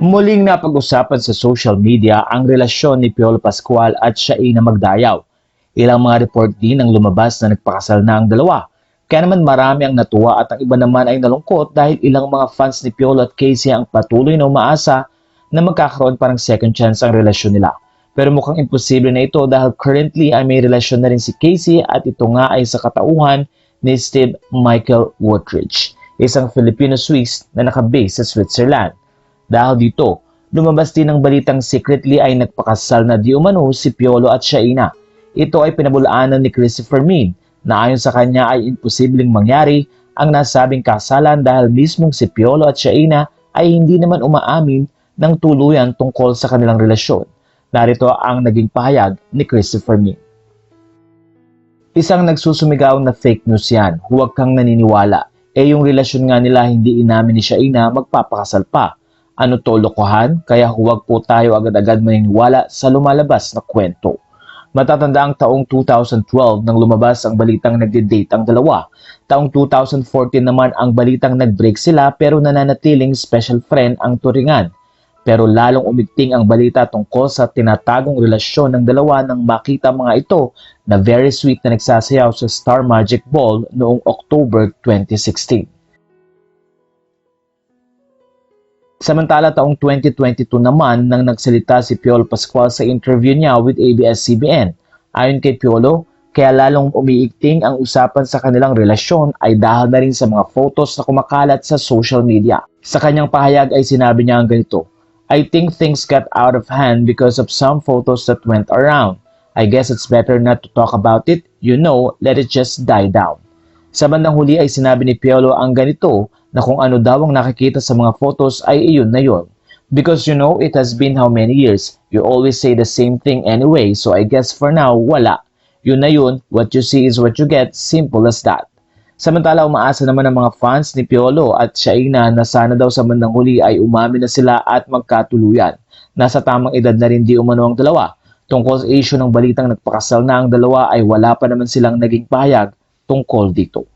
Muling napag-usapan sa social media ang relasyon ni Piolo Pascual at Shaina Magdayaw. Ilang mga report din ang lumabas na nagpakasal na ang dalawa. Kaya naman marami ang natuwa at ang iba naman ay nalungkot dahil ilang mga fans ni Piolo at Casey ang patuloy na umaasa na magkakaroon parang second chance ang relasyon nila. Pero mukhang imposible na ito dahil currently ay may relasyon na rin si Casey at ito nga ay sa katauhan ni Steve Michael Woodridge, isang Filipino-Swiss na nakabase sa Switzerland. Dahil dito, lumabas din ang balitang secretly ay nagpakasal na di umano si Piolo at Shaina. Ito ay pinabulaanan ni Christopher Min na ayon sa kanya ay imposibleng mangyari ang nasabing kasalan dahil mismong si Piolo at Shaina ay hindi naman umaamin ng tuluyan tungkol sa kanilang relasyon. Narito ang naging pahayag ni Christopher Min. Isang nagsusumigaw na fake news yan, huwag kang naniniwala. Yung relasyon nga nila hindi inamin ni Shaina magpapakasal pa. Ano to, lokohan? Kaya huwag po tayo agad-agad maniniwala sa lumalabas na kwento. Matatanda ang taong 2012 nang lumabas ang balitang nagde-date ang dalawa. Taong 2014 naman ang balitang nag-break sila pero nananatiling special friend ang turingan. Pero lalong umigting ang balita tungkol sa tinatagong relasyon ng dalawa nang makita mga ito na very sweet na nagsasayaw sa Star Magic Ball noong October 2016. Samantala taong 2022 naman nang nagsalita si Piolo Pascual sa interview niya with ABS-CBN. Ayon kay Piolo, kaya lalong umiigting ang usapan sa kanilang relasyon ay dahil na rin sa mga photos na kumakalat sa social media. Sa kanyang pahayag ay sinabi niya ang ganito, I think things got out of hand because of some photos that went around. I guess it's better not to talk about it, let it just die down. Sa bandang huli ay sinabi ni Piolo ang ganito na kung ano daw ang nakikita sa mga photos ay iyon na yon. Because it has been how many years? You always say the same thing anyway, so I guess for now, wala. Yun na yun, what you see is what you get, simple as that. Samantala, umaasa naman ang mga fans ni Piolo at Shaina na sana daw sa bandang huli ay umamin na sila at magkatuluyan. Nasa tamang edad na rin di umano ang dalawa. Tungkol sa issue ng balitang nagpakasal na ang dalawa ay wala pa naman silang naging pahayag tungkol dito.